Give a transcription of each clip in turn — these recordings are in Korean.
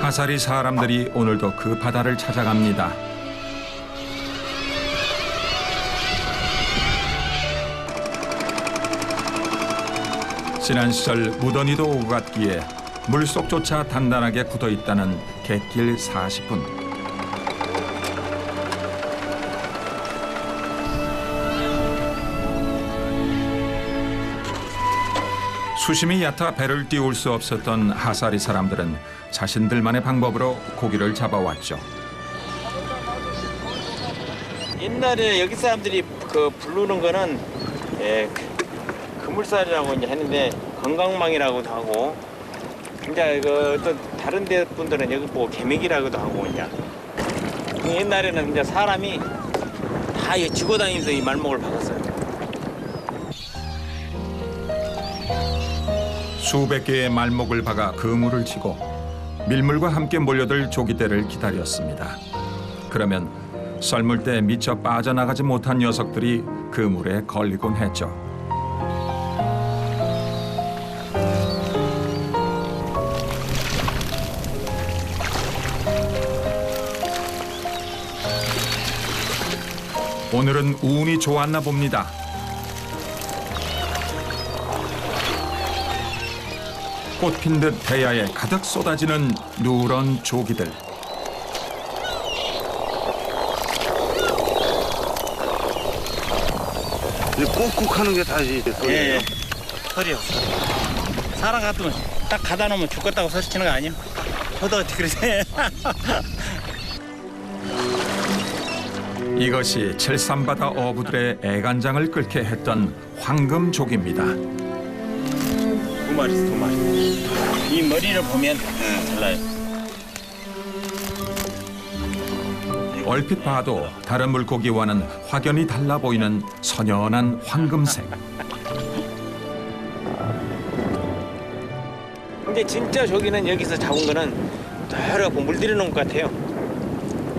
하사리 사람들이 오늘도 그 바다를 찾아갑니다. 지난 시절 무더니도 오고 갔기에 물속조차 단단하게 굳어있다는 갯길 40분. 수심이 얕아 배를 띄울 수 없었던 하사리 사람들은 자신들만의 방법으로 고기를 잡아왔죠. 옛날에 여기 사람들이 그 부르는 거는 그물살이라고 이제 했는데 건강망이라고도 하고 이제 또 다른 데 분들은 여기 보고 개미기라고도 하고 이제 옛날에는 이제 사람이 다 지고 다니면서 이 말목을 박았어요. 수백 개의 말목을 박아 그물을 치고 밀물과 함께 몰려들 조기대를 기다렸습니다. 그러면 썰물 때 미처 빠져나가지 못한 녀석들이 그물에 걸리곤 했죠. 오늘은 운이 좋았나 봅니다. 꽃핀 듯 대야에 가득 쏟아지는 누런 조기들. 꾹꾹 하는 게 다지. 예. 소리요. 사람 같으면 딱 가다 놓으면 죽겠다고 소리치는 거 아니에요? 저도 어떻게 그러세요? 이것이 칠산바다 어부들의 애간장을 끓게 했던 황금조기입니다. 두 마리. 이 머리를 보면 달라요. 얼핏 봐도 다른 물고기와는 확연히 달라 보이는 선연한 황금색. 근데 진짜 조기는 여기서 잡은 거는 더럽고 물들여놓은 것 같아요.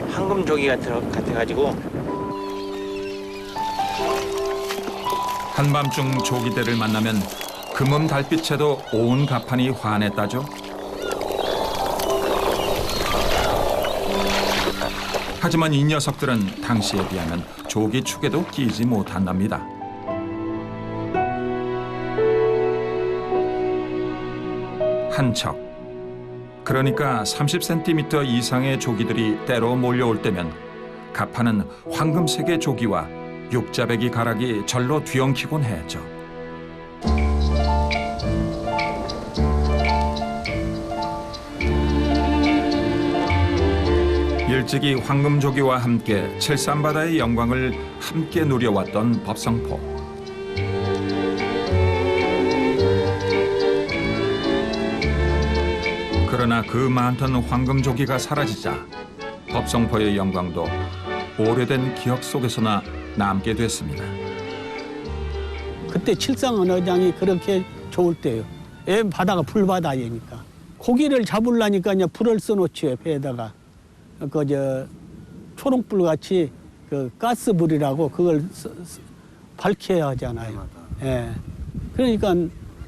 황금 조기 같아가지고. 한밤중 조기대를 만나면 금음 달빛에도 온 가판이 환했다죠. 하지만 이 녀석들은 당시에 비하면 조기 축에도 끼지 못한답니다. 한 척, 그러니까 30cm 이상의 조기들이 때로 몰려올 때면 가판은 황금색의 조기와 육자배기 가락이 절로 뒤엉키곤 했죠. 일찍이 황금조기와 함께 칠산바다의 영광을 함께 누려왔던 법성포. 그러나 그 많던 황금조기가 사라지자 법성포의 영광도 오래된 기억 속에서나 남게 됐습니다. 그때 칠상 언어장이 그렇게 좋을 때요. 바다가 불바다이니까 고기를 잡으려니까 이제 불을 써놓지요. 배에다가 초롱불 같이 그 가스불이라고 그걸 밝혀야 하잖아요. 예. 그러니까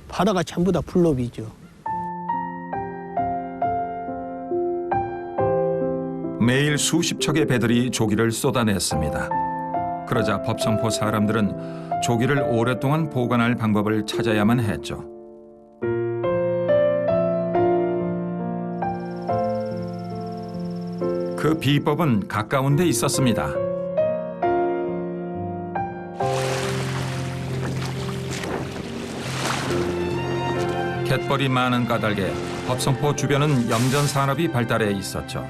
바다가 전부 다 불로비죠. 매일 수십 척의 배들이 조기를 쏟아냈습니다. 그러자 법성포 사람들은 조기를 오랫동안 보관할 방법을 찾아야만 했죠. 그 비법은 가까운 데 있었습니다. 갯벌이 많은 까닭에 법성포 주변은 염전 산업이 발달해 있었죠.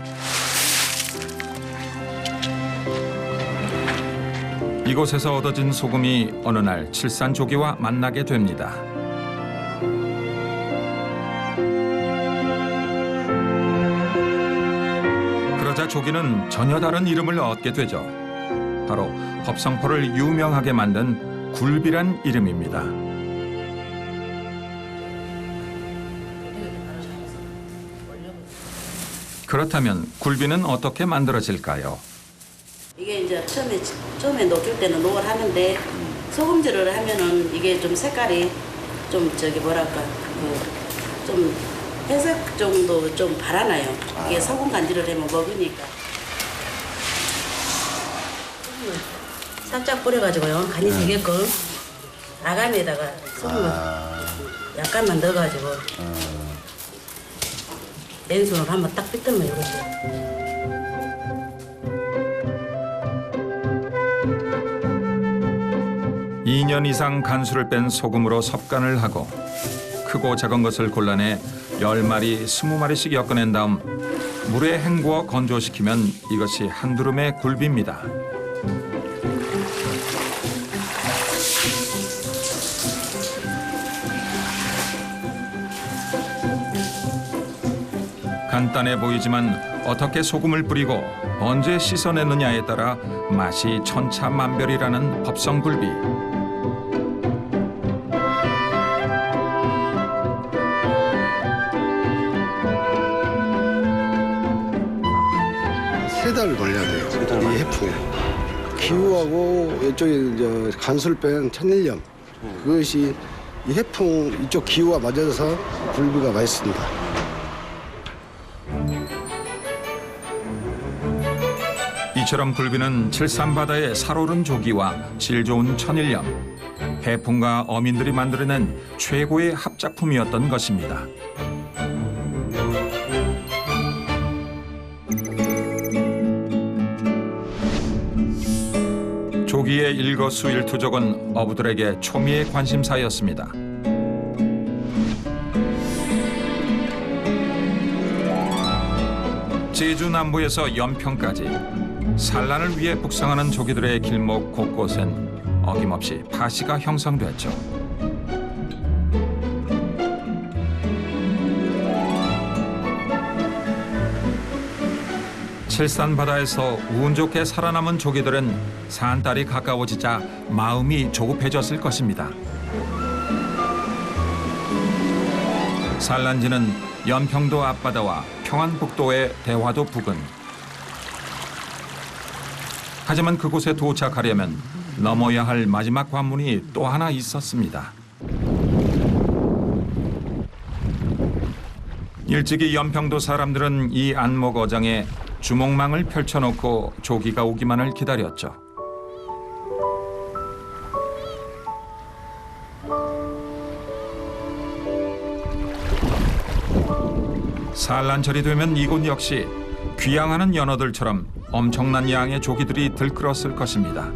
이곳에서 얻어진 소금이 어느 날 칠산조기와 만나게 됩니다. 그러자 조기는 전혀 다른 이름을 얻게 되죠. 바로 법성포를 유명하게 만든 굴비란 이름입니다. 그렇다면 굴비는 어떻게 만들어질까요? 이게 이제 처음에 녹일 때는 녹을 하는데 소금질을 하면은 이게 좀 색깔이 좀 좀 회색 정도 좀 바라나요. 이게 소금 간지를 하면 먹으니까. 소금을 살짝 뿌려가지고요. 간이 되게끔 아가미에다가 소금을 약간만 넣어가지고 맨손으로 한번 딱 삐뚤면 이러죠. 2년 이상 간수를 뺀 소금으로 섭간을 하고 크고 작은 것을 골라내 10마리, 20마리씩 엮어낸 다음 물에 헹구어 건조시키면 이것이 한두름의 굴비입니다. 간단해 보이지만 어떻게 소금을 뿌리고 언제 씻어내느냐에 따라 맛이 천차만별이라는 법성굴비. 세 달을 걸려야 돼요. 이 해풍에. 기후하고 이쪽에 이제 간수를 뺀 천일염 그것이 이 해풍 이쪽 기후가 맞아서 굴비가 맛있습니다. 이처럼 굴비는 칠산바다의 살오른 조기와 질 좋은 천일염, 해풍과 어민들이 만들어낸 최고의 합작품이었던 것입니다. 조기의 일거수일투족은 어부들에게 초미의 관심사였습니다. 제주 남부에서 연평까지 산란을 위해 북상하는 조기들의 길목 곳곳엔 어김없이 파시가 형성됐죠. 칠산바다에서 운 좋게 살아남은 조기들은 산딸이 가까워지자 마음이 조급해졌을 것입니다. 산란지는 연평도 앞바다와 평안북도의 대화도 부근. 하지만 그곳에 도착하려면 넘어야 할 마지막 관문이 또 하나 있었습니다. 일찍이 연평도 사람들은 이 안목어장에 주목망을 펼쳐놓고 조기가 오기만을 기다렸죠. 산란철이 되면 이곳 역시 귀향하는 연어들처럼 엄청난 양의 조기들이 들끓었을 것입니다.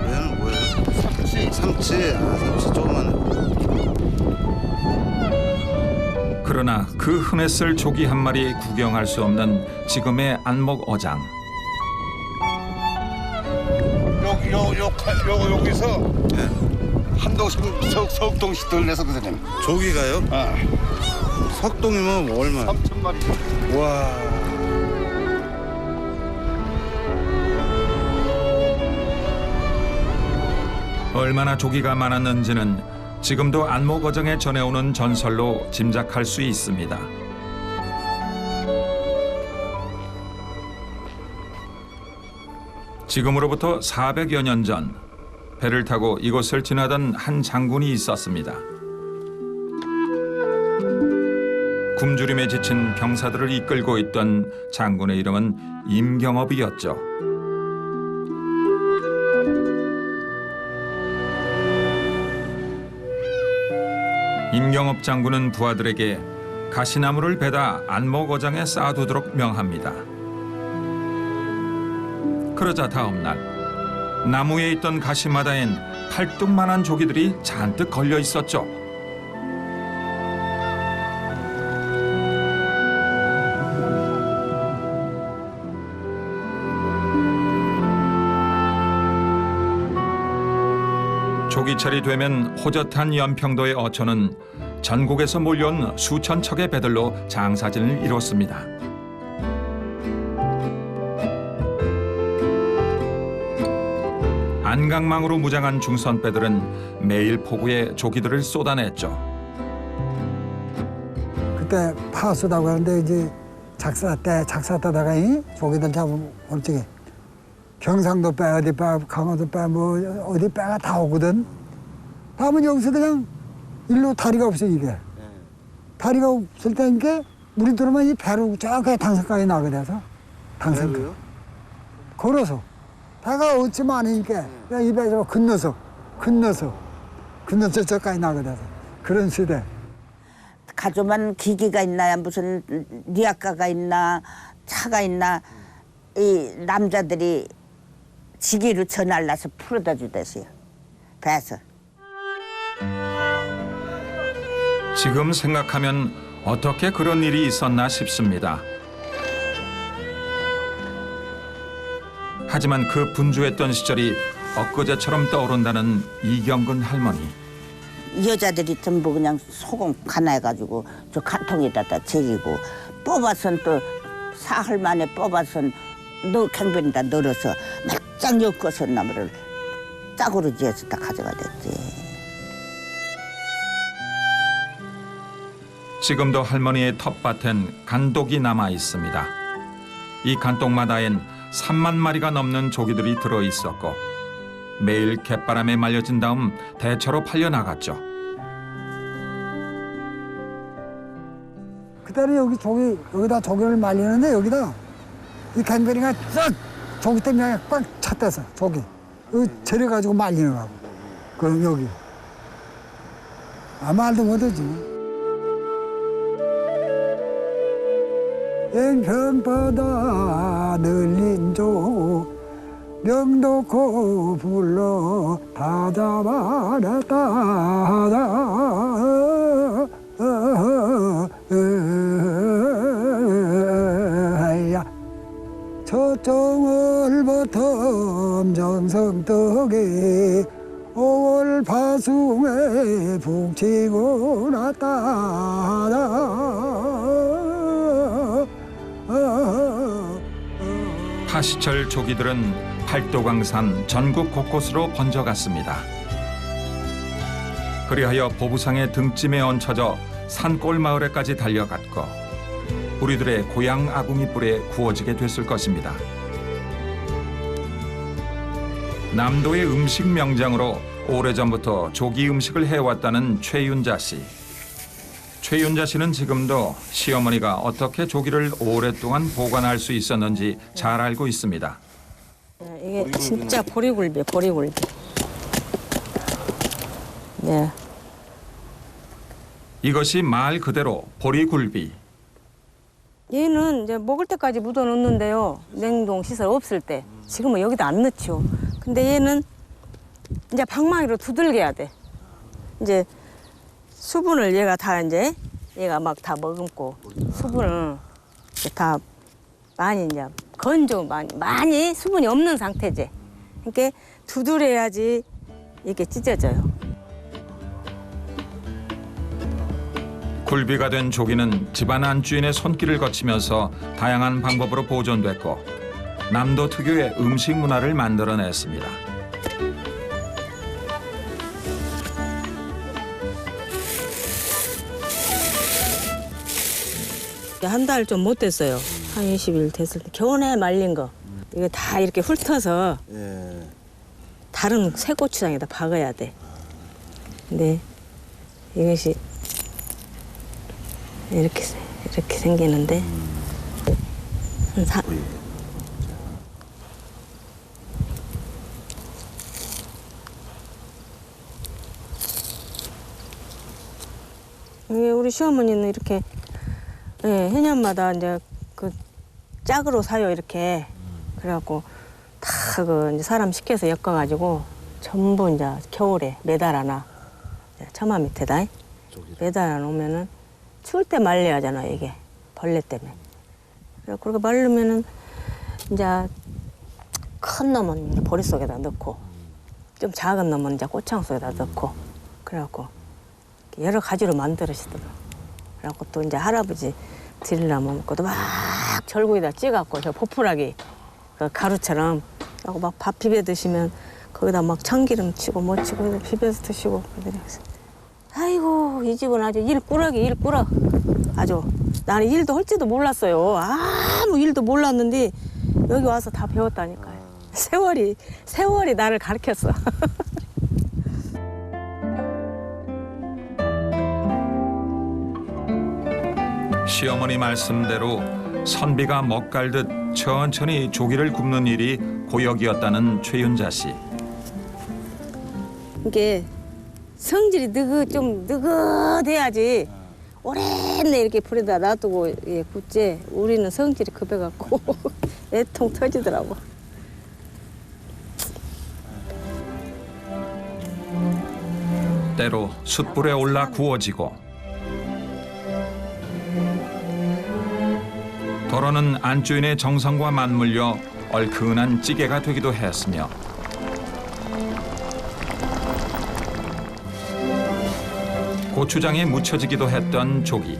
얘는 뭐예요? 삼치. 삼치. 아, 삼치 조그만해. 그러나 그 흔했을 조기 한 마리 구경할 수 없는 지금의 안목어장. 여기서 한동 석동씩 내서 그러잖아요. 조기가요? 아. 석동이면 얼마? 3,000마리. 와. 얼마나 조기가 많았는지는 지금도 안목어장에 전해오는 전설로 짐작할 수 있습니다. 지금으로부터 400여 년 전 배를 타고 이곳을 지나던 한 장군이 있었습니다. 굶주림에 지친 병사들을 이끌고 있던 장군의 이름은 임경업이었죠. 임경업 장군은 부하들에게 가시나무를 베다 안목어장에 쌓아두도록 명합니다. 그러자 다음 날 나무에 있던 가시마다엔 팔뚝만한 조기들이 잔뜩 걸려 있었죠. 조기철이 되면 호젓한 연평도의 어촌은 전국에서 몰려온 수천 척의 배들로 장사진을 이뤘습니다. 안강망으로 무장한 중선배들은 매일 포구에 조기들을 쏟아냈죠. 그때 파수다고 하는데 이제 작사 따다가 조기들 잡으면 어떻게 경상도 빼, 어디 빼, 강원도 빼, 뭐 어디 빼가 다 오거든. 다음은 여기서 그냥 일로 다리가 없어 이게. 다리가 없을 때니까 물이 들어오면 이 배로 저기 당산까지 나게 돼서 당산까지. 걸어서. 배가 없지 많으니까 그냥 이 배로 건너서 저까지 나게 돼서 그런 시대. 가져만 기기가 있나 무슨 리아카가 있나 차가 있나 이 남자들이 지기로 전화라서 풀어다 주댔어요. 배에서. 지금 생각하면 어떻게 그런 일이 있었나 싶습니다. 하지만 그 분주했던 시절이 엊그제처럼 떠오른다는 이경근 할머니. 여자들이 전부 그냥 소금 가나해가지고 저 간통에다가 제리고 뽑아선 또 사흘 만에 뽑아선 갱변에다 널어서 막장 엮어서 나무를 짝으로 지어서 다 가져가 됐지. 지금도 할머니의 텃밭엔 간독이 남아 있습니다. 이 간독마다엔 3만 마리가 넘는 조기들이 들어 있었고 매일 갯바람에 말려진 다음 대처로 팔려 나갔죠. 그때는 여기다 조기를 말리는데 여기다 이 갱변이가 쫙 조기 때문에 꽉 찼대서 조기. 재려가지고 말리는 거고. 그럼 여기. 말도 못하지. 연편바다 늘린 조 명도코 불러 다 잡아냈다. 저정을부터 정성떡에 5월 파숭에 북치고 났다. 파시철 조기들은 팔도강산 전국 곳곳으로 번져갔습니다. 그리하여 보부상의 등짐에 얹혀져 산골 마을에까지 달려갔고 우리들의 고향 아궁이 뿔에 구워지게 됐을 것입니다. 남도의 음식 명장으로 오래전부터 조기 음식을 해왔다는 최윤자 씨. 최윤자 씨는 지금도 시어머니가 어떻게 조기를 오랫동안 보관할 수 있었는지 잘 알고 있습니다. 이게 진짜 보리굴비. 예. 이것이 말 그대로 보리굴비. 얘는 이제 먹을 때까지 묻어 놓는데요. 냉동 시설 없을 때. 지금은 여기다 안 넣죠. 근데 얘는 이제 방망이로 두들겨야 돼. 이제 수분을 얘가 막 다 머금고 수분을 다 많이 이제 많이 수분이 없는 상태지. 그러니까 두드려야지 이게 찢어져요. 굴비가 된 조기는 집안 안주인의 손길을 거치면서 다양한 방법으로 보존됐고 남도 특유의 음식 문화를 만들어냈습니다. 한 달 좀 못 됐어요. 한 20일 됐을 때 겨우내 말린 거. 이거 다 이렇게 훑어서 다른 새고추장에다 박아야 돼. 근데 이것이 이렇게 생기는데 이게 우리 시어머니는 이렇게 해년마다 이제 그 짝으로 사요 이렇게. 그래갖고 다 그 이제 사람 시켜서 엮어가지고 전부 이제 겨울에 매달아놔. 처마 밑에다 매달아 놓으면은 추울 때 말려야 하잖아 이게 벌레 때문에. 그렇게 말르면은 이제 큰 놈은 보리 속에다 넣고 좀 작은 놈은 이제 꽃창 속에다 넣고 그래갖고 여러 가지로 만들으시더라고. 그래갖고 또 이제 할아버지 드리려면 그것도 막 절구에다 찌갖고 저 보풀하기 그 가루처럼 하고 막 밥 비벼 드시면 거기다 막 참기름 치고 뭐 치고 비벼서 드시고 그러더라고요. 아이고 이 집은 아주 일꾸러기 아주 나는 일도 할 줄도 몰랐어요. 아무 일도 몰랐는데 여기 와서 다 배웠다니까요. 세월이 나를 가르쳤어. 시어머니 말씀대로 선비가 먹갈듯 천천히 조기를 굽는 일이 고역이었다는 최윤자 씨. 이게 성질이 좀 느긋해야지 오래내 이렇게 불에다 놔두고 예, 굽지. 우리는 성질이 급해갖고 애통 터지더라고. 때로 숯불에 올라 구워지고 도로는 안주인의 정성과 맞물려 얼큰한 찌개가 되기도 했으며 고추장에 묻혀지기도 했던 조기.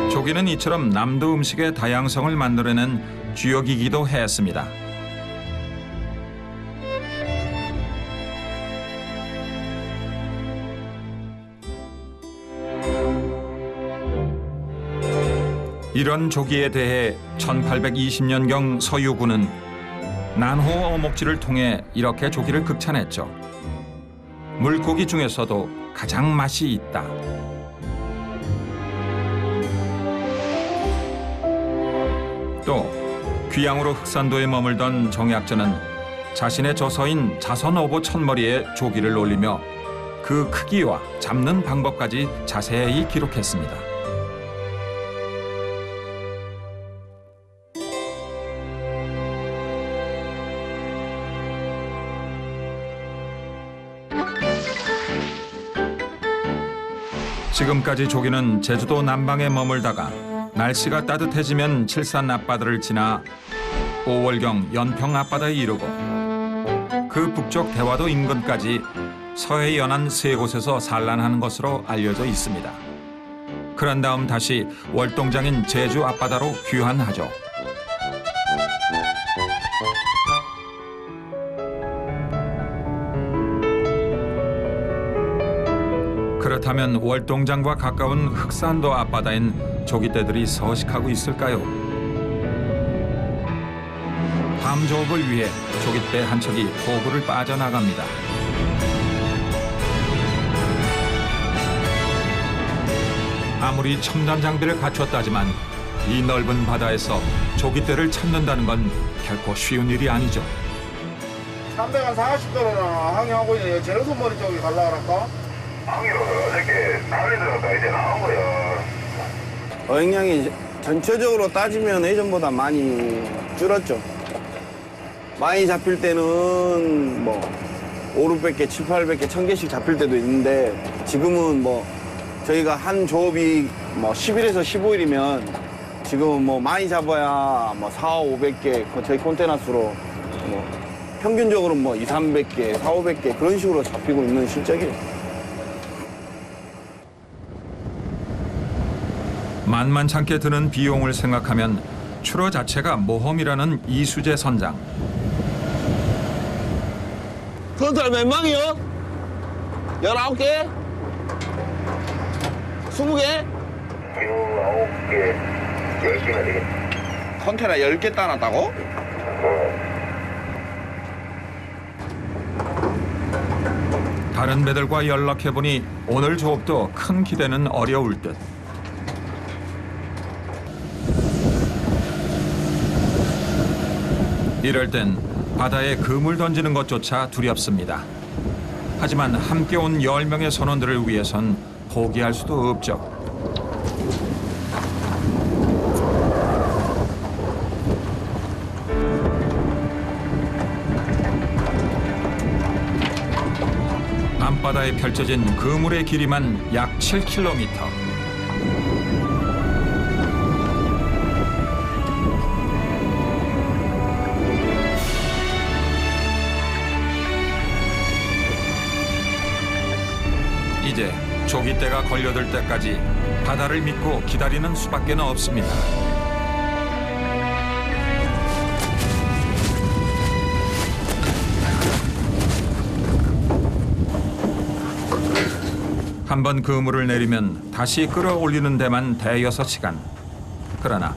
조기는 이처럼 남도 음식의 다양성을 만들어낸 주역이기도 했습니다. 이런 조기에 대해 1820년경 서유군은 난호 어목지를 통해 이렇게 조기를 극찬했죠. 물고기 중에서도 가장 맛이 있다. 또 귀양으로 흑산도에 머물던 정약전은 자신의 저서인 자선어보 첫머리에 조기를 올리며 그 크기와 잡는 방법까지 자세히 기록했습니다. 지금까지 조기는 제주도 남방에 머물다가 날씨가 따뜻해지면 칠산 앞바다를 지나 5월경 연평 앞바다에 이르고 그 북쪽 대화도 인근까지 서해 연안 세 곳에서 산란하는 것으로 알려져 있습니다. 그런 다음 다시 월동장인 제주 앞바다로 귀환하죠. 그렇다면 월동장과 가까운 흑산도 앞바다엔 조기떼들이 서식하고 있을까요? 밤조업을 위해 조기떼 한 척이 포구를 빠져나갑니다. 아무리 첨단 장비를 갖췄다지만 이 넓은 바다에서 조기떼를 찾는다는 건 결코 쉬운 일이 아니죠. 340도로나 항해하고 있는 제로선 머리 쪽에 가려고 할까? 항해로 어저께 달리 들어가 이제 나온 거야. 어획량이 전체적으로 따지면 예전보다 많이 줄었죠. 많이 잡힐 때는 뭐 5, 600개, 7, 800개, 1000개씩 잡힐 때도 있는데 지금은 뭐 저희가 한 조업이 뭐 10일에서 15일이면 지금은 뭐 많이 잡아야 뭐 4, 500개 저희 콘테너 수로 뭐 평균적으로 뭐 2, 300개, 4, 500개 그런 식으로 잡히고 있는 실적이에요. 만만찮게 드는 비용을 생각하면 출어 자체가 모험이라는 이수재 선장. 컨테너 몇 망이요? 19개? 20개? 19개, 10개나 되겠네. 컨테너 10개 따놨다고? 다른 배들과 연락해보니 오늘 조업도 큰 기대는 어려울 듯. 이럴 땐 바다에 그물 던지는 것조차 두렵습니다. 하지만 함께 온 10명의 선원들을 위해선 포기할 수도 없죠. 밤바다에 펼쳐진 그물의 길이만 약 7km. 이제 조기떼가 걸려들 때까지 바다를 믿고 기다리는 수밖에 없습니다. 한번 그물을 내리면 다시 끌어올리는 데만 대여섯 시간. 그러나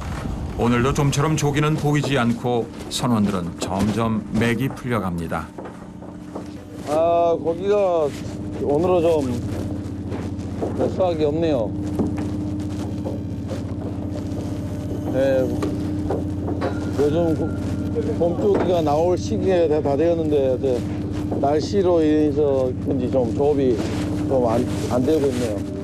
오늘도 좀처럼 조기는 보이지 않고 선원들은 점점 맥이 풀려갑니다. 아, 고기가 오늘은 좀 수확이 없네요. 네, 요즘 봄조기가 나올 시기에 다 되었는데 날씨로 인해서 그런지 좀 조업이 좀 안 되고 있네요.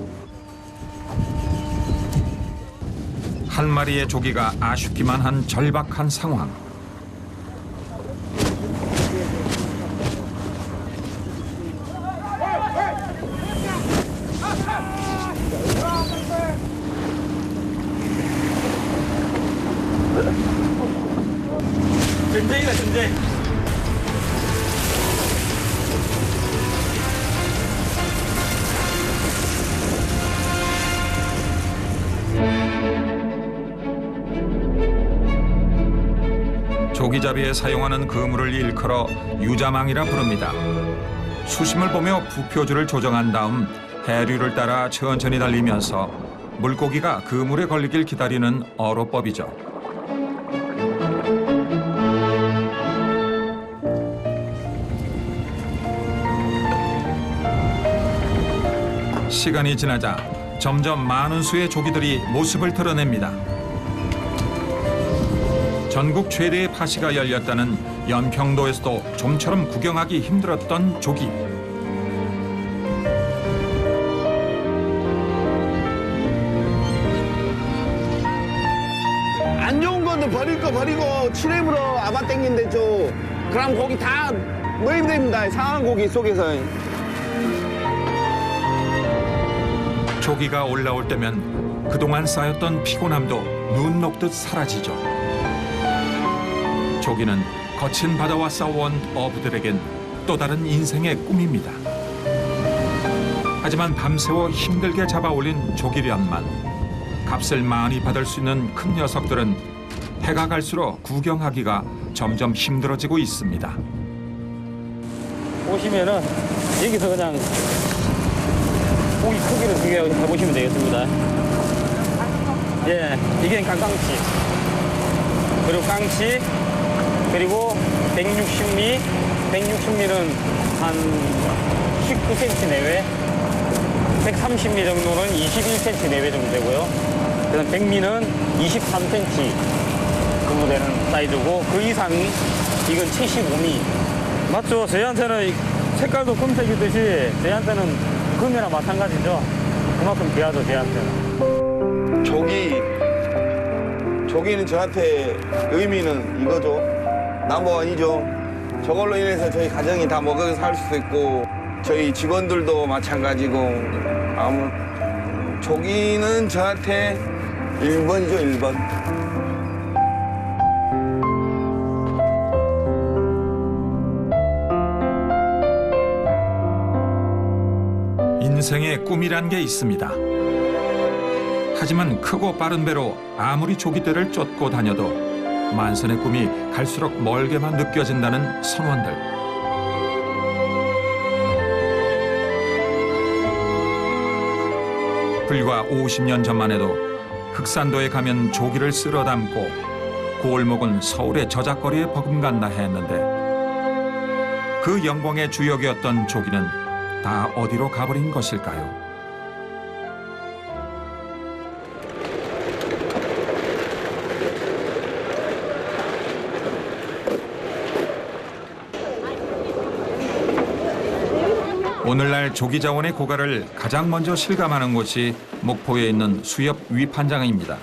한 마리의 조기가 아쉽기만 한 절박한 상황. 전쟁이다 전쟁. 조기잡이에 사용하는 그물을 일컬어 유자망이라 부릅니다. 수심을 보며 부표줄을 조정한 다음 해류를 따라 천천히 달리면서 물고기가 그물에 걸리길 기다리는 어로법이죠. 시간이 지나자 점점 많은 수의 조기들이 모습을 드러냅니다. 전국 최대의 파시가 열렸다는 연평도에서도 좀처럼 구경하기 힘들었던 조기. 안 좋은 것도 버릴 거 버리고 7회부로 아바 땡긴댔죠. 그럼 고기 다 모임됩니다. 상한 고기 속에서. 조기가 올라올 때면 그동안 쌓였던 피곤함도 눈 녹듯 사라지죠. 조기는 거친 바다와 싸워온 어부들에겐 또 다른 인생의 꿈입니다. 하지만 밤새워 힘들게 잡아올린 조기련만 값을 많이 받을 수 있는 큰 녀석들은 해가 갈수록 구경하기가 점점 힘들어지고 있습니다. 보시면은 여기서 그냥 고기 크기를 비교해 보시면 되겠습니다. 예, 이게 깡깡치. 그리고 깡치, 그리고 160미, 160미는 한 19cm 내외, 130미 정도는 21cm 내외 정도 되고요. 그다음 100미는 23cm 정도 되는 사이즈고, 그 이상 이건 75미. 맞죠? 저희한테는 색깔도 금색이듯이 저희한테는 금이랑 마찬가지죠. 그만큼 귀하죠, 저희한테는. 조기는 저한테 의미는 이거죠. 넘버원이죠. 저걸로 인해서 저희 가정이 다 먹어 살 수도 있고 저희 직원들도 마찬가지고 조기는 저한테 1번이죠, 1번. 인생의 꿈이란 게 있습니다. 하지만 크고 빠른 배로 아무리 조기떼를 쫓고 다녀도 만선의 꿈이 갈수록 멀게만 느껴진다는 선원들. 불과 50년 전만 해도 흑산도에 가면 조기를 쓸어 담고 골목은 서울의 저작거리에 버금간다 했는데 그 영광의 주역이었던 조기는 다 어디로 가버린 것일까요? 오늘날 조기자원의 고갈을 가장 먼저 실감하는 곳이 목포에 있는 수협 위판장입니다.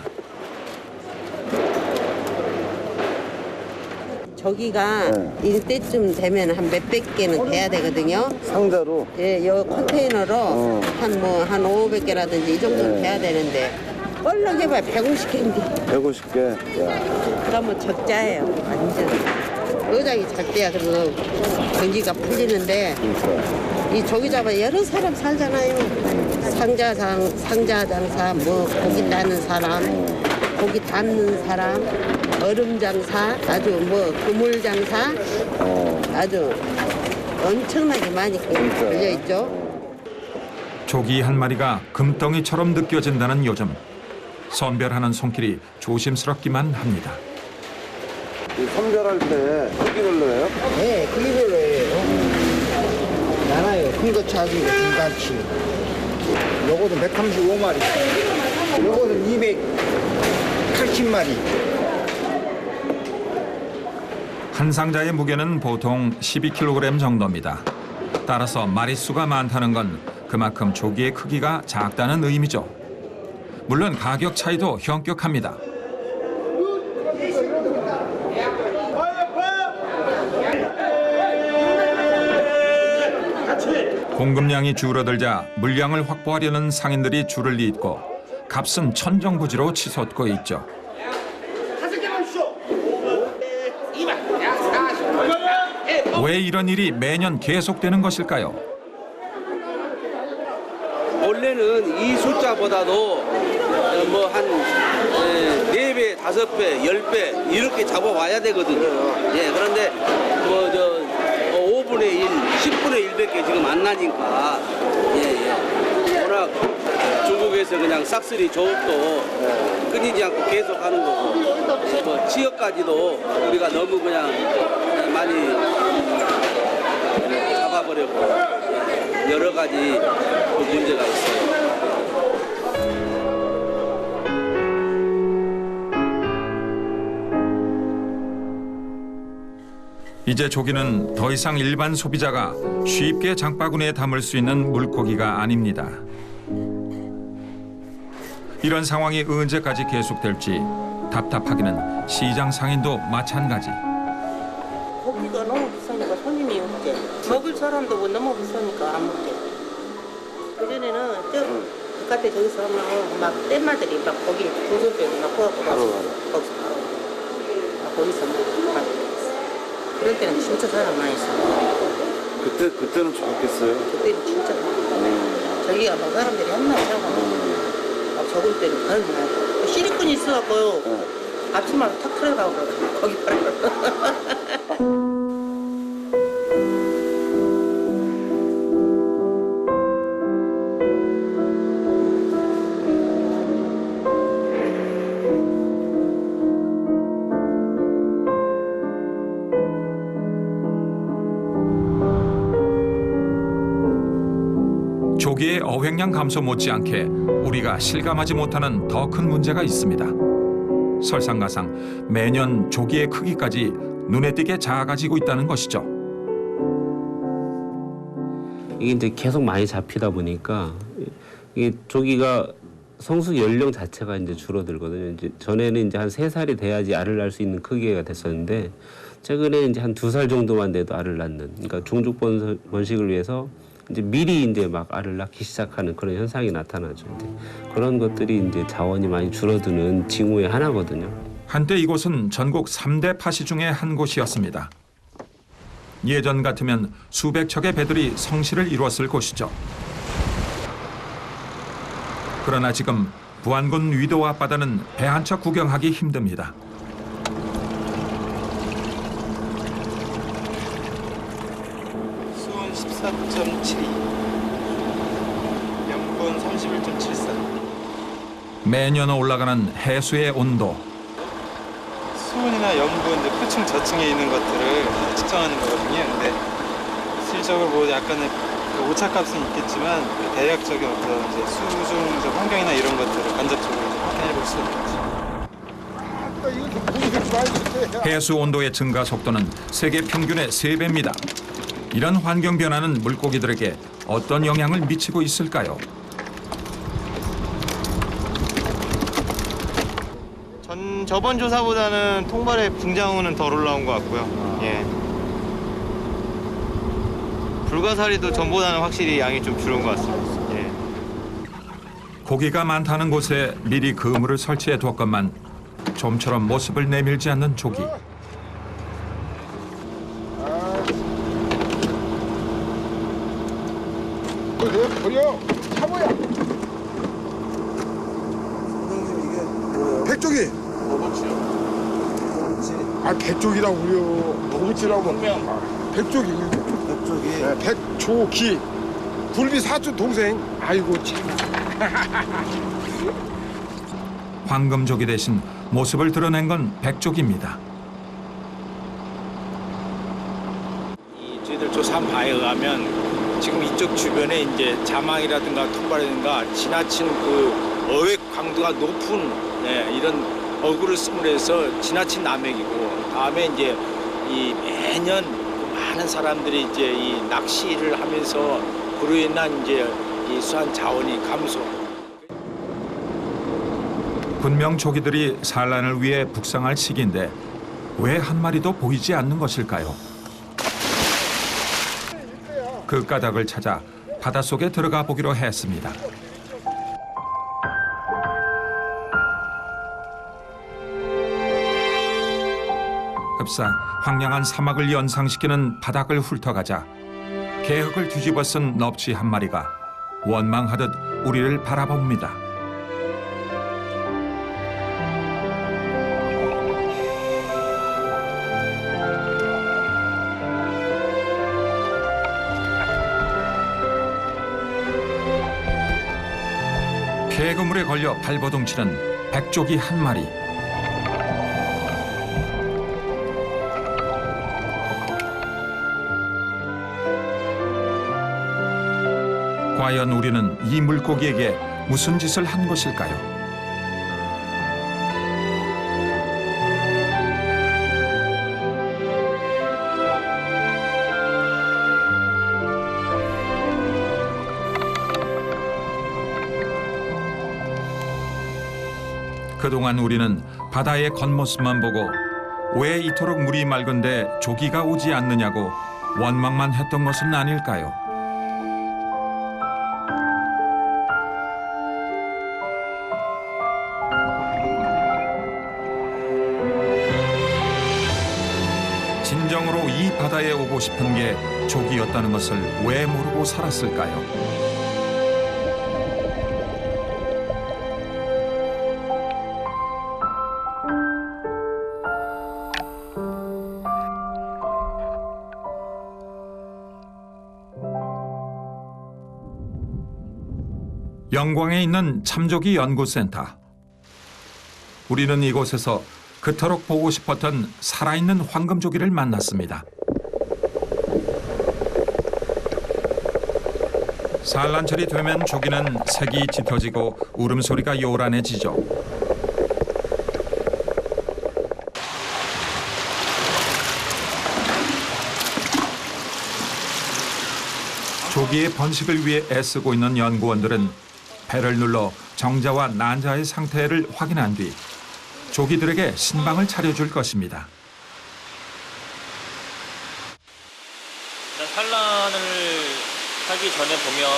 저기가 이때쯤 되면 한 몇백 개는 돼야 되거든요. 상자로? 예, 요 컨테이너로 한 500개라든지 이 정도는 돼야 되는데 얼른 해봐야 150개인데. 150개. 그러면 적자예요, 완전. 의장이 작대야 그래서 경기가 풀리는데 이 조기 잡아 여러 사람 살잖아요. 상자 장사, 뭐 고기 따는 사람, 고기 담는 사람, 얼음 장사, 아주 뭐 그물 장사, 아주 엄청나게 많이 걸려 있죠. 조기 한 마리가 금덩이처럼 느껴진다는 요즘 선별하는 손길이 조심스럽기만 합니다. 선별할 때 크기를 넣어요? 네, 크기별로 해요. 많아요. 큰 거 작은 거 중간치. 요거도 135마리. 요거는 280마리. 한 상자의 무게는 보통 12kg 정도입니다. 따라서 마리수가 많다는 건 그만큼 조기의 크기가 작다는 의미죠. 물론 가격 차이도 현격합니다. 공급량이 줄어들자 물량을 확보하려는 상인들이 줄을 잇고 값은 천정부지로 치솟고 있죠. 왜 이런 일이 매년 계속되는 것일까요? 원래는 이 숫자보다도 뭐 한 4배, 5배, 10배 이렇게 잡아와야 되거든요. 예, 그런데 뭐 5분의 1, 10분의 1밖에 지금 안 나니까 워낙 중국에서 그냥 싹쓸이 조업도 끊이지 않고 계속 하는 거고 뭐 취업까지도 우리가 너무 그냥 많이 잡아버렸고 여러 가지 그 문제가 있어요. 이제 조기는 더 이상 일반 소비자가 쉽게 장바구니에 담을 수 있는 물고기가 아닙니다. 이런 상황이 언제까지 계속될지 답답하기는 시장 상인도 마찬가지. 고기가 너무 비싸니까 손님이 없대. 먹을 사람도 너무 비싸니까 안 먹대. 그전에는 저 바깥에 저기서 하면 막 떼마들이 막 고기 조선병이 막 퍼갖고 거기서 바로 거기서 막 그럴 때는 진짜 사람 많이 있어. 그때는 좋겠어요. 그때는 진짜 많아. 저기가 막 사람들이 한마디 하고 막 적을 때는 거의 많아. 시리콘이 있어갖고요. 아침마다 탁 틀어가고 거기 팔아요. 조기의 어획량 감소 못지않게 우리가 실감하지 못하는 더 큰 문제가 있습니다. 설상가상 매년 조기의 크기까지 눈에 띄게 작아지고 있다는 것이죠. 이게 이제 계속 많이 잡히다 보니까 이게 조기가 성숙 연령 자체가 이제 줄어들거든요. 이제 전에는 이제 한 3살이 돼야지 알을 낳을 수 있는 크기가 됐었는데 최근에 이제 한 2살 정도만 돼도 알을 낳는. 그러니까 종족 번식을 위해서 이제 미리 이제 막 알을 낳기 시작하는 그런 현상이 나타나죠. 그런 것들이 이제 자원이 많이 줄어드는 징후의 하나거든요. 한때 이곳은 전국 3대 파시 중에 한 곳이었습니다. 예전 같으면 수백 척의 배들이 성시를 이루었을 곳이죠. 그러나 지금 부안군 위도 앞바다는 배 한 척 구경하기 힘듭니다. 수온 14.72, 염분 31.74. 매년 올라가는 해수의 온도. 수온이나 염분, 이제 표층 저층에 있는 것들을 측정하는 거거든요. 근데 실질적으로 뭐 약간의 그 오차값은 있겠지만 대략적인 어떤 이제 수중적 환경이나 이런 것들을 간접적으로 확인해 볼 수 있죠. 해수 온도의 증가 속도는 세계 평균의 3배입니다. 이런 환경 변화는 물고기들에게 어떤 영향을 미치고 있을까요? 저번 조사보다는 통발의 붕장어는 덜 올라온 것 같고요. 예. 불가사리도 전보다는 확실히 양이 좀 줄은 것 같습니다. 예. 고기가 많다는 곳에 미리 그물을 설치해 두었건만 좀처럼 모습을 내밀지 않는 조기. 버려! 차고야! 백조기! 아, 백조기라고요. 도구치라고. 백조기. 백조기. 네, 백조기. 굴비 사촌 동생. 아이고 참. 황금조기 대신 모습을 드러낸 건 백조기입니다. 저희들 조사한 바에 의하면 지금 이쪽 주변에 이제 자망이라든가 톱발이라든가 지나친 그 어획 강도가 높은 이런 어구를 쓰므로 해서 지나친 남획이고, 다음에 이제 이 매년 많은 사람들이 이제 이 낚시를 하면서 그로 인한 이제 이 수산 자원이 감소. 분명 조기들이 산란을 위해 북상할 시기인데 왜 한 마리도 보이지 않는 것일까요? 그 까닭을 찾아 바닷속에 들어가 보기로 했습니다. 흡사 황량한 사막을 연상시키는 바닥을 훑어가자 개흙을 뒤집어 쓴 넙치 한 마리가 원망하듯 우리를 바라봅니다. 폐그물에 걸려 발버둥치는 백조기 한 마리. 과연 우리는 이 물고기에게 무슨 짓을 한 것일까요? 그동안 우리는 바다의 겉모습만 보고 왜 이토록 물이 맑은데 조기가 오지 않느냐고 원망만 했던 것은 아닐까요? 진정으로 이 바다에 오고 싶은 게 조기였다는 것을 왜 모르고 살았을까요? 영광에 있는 참조기 연구센터. 우리는 이곳에서 그토록 보고 싶었던 살아있는 황금조기를 만났습니다. 산란철이 되면 조기는 색이 짙어지고 울음소리가 요란해지죠. 조기의 번식을 위해 애쓰고 있는 연구원들은 배를 눌러 정자와 난자의 상태를 확인한 뒤 조기들에게 신방을 차려줄 것입니다. 산란을 하기 전에 보면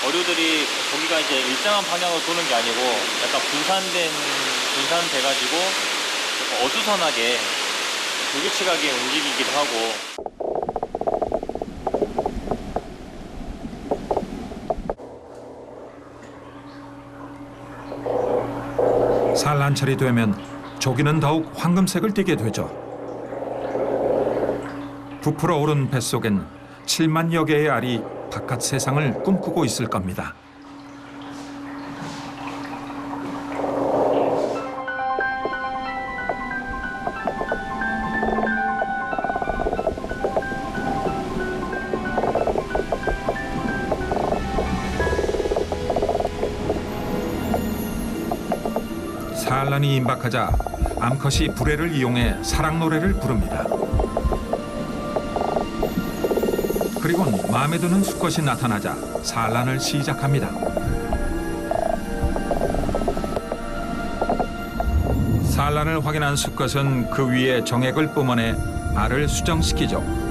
어류들이 조기가 이제 일정한 방향으로 도는 게 아니고 약간 분산돼가지고 어수선하게 불규칙하게 움직이기도 하고. 산란철이 되면 조기는 더욱 황금색을 띠게 되죠. 부풀어 오른 뱃속엔 7만여 개의 알이 바깥 세상을 꿈꾸고 있을 겁니다. 산란이 임박하자 암컷이 불에를 이용해 사랑 노래를 부릅니다. 그리곤 마음에 드는 수컷이 나타나자 산란을 시작합니다. 산란을 확인한 수컷은 그 위에 정액을 뿜어내 알을 수정시키죠.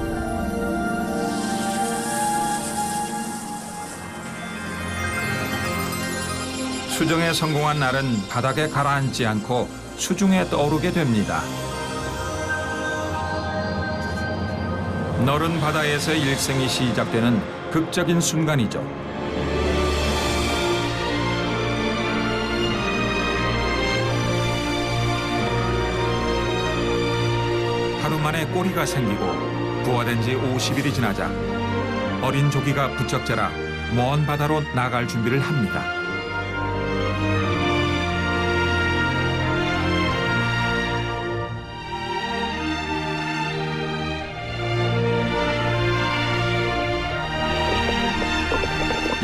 수정에 성공한 알은 바닥에 가라앉지 않고 수중에 떠오르게 됩니다. 너른 바다에서 일생이 시작되는 극적인 순간이죠. 하루 만에 꼬리가 생기고 부화된 지 50일이 지나자 어린 조기가 부쩍 자라 먼 바다로 나갈 준비를 합니다.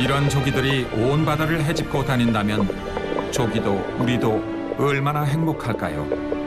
이런 조기들이 온 바다를 헤집고 다닌다면 조기도 우리도 얼마나 행복할까요?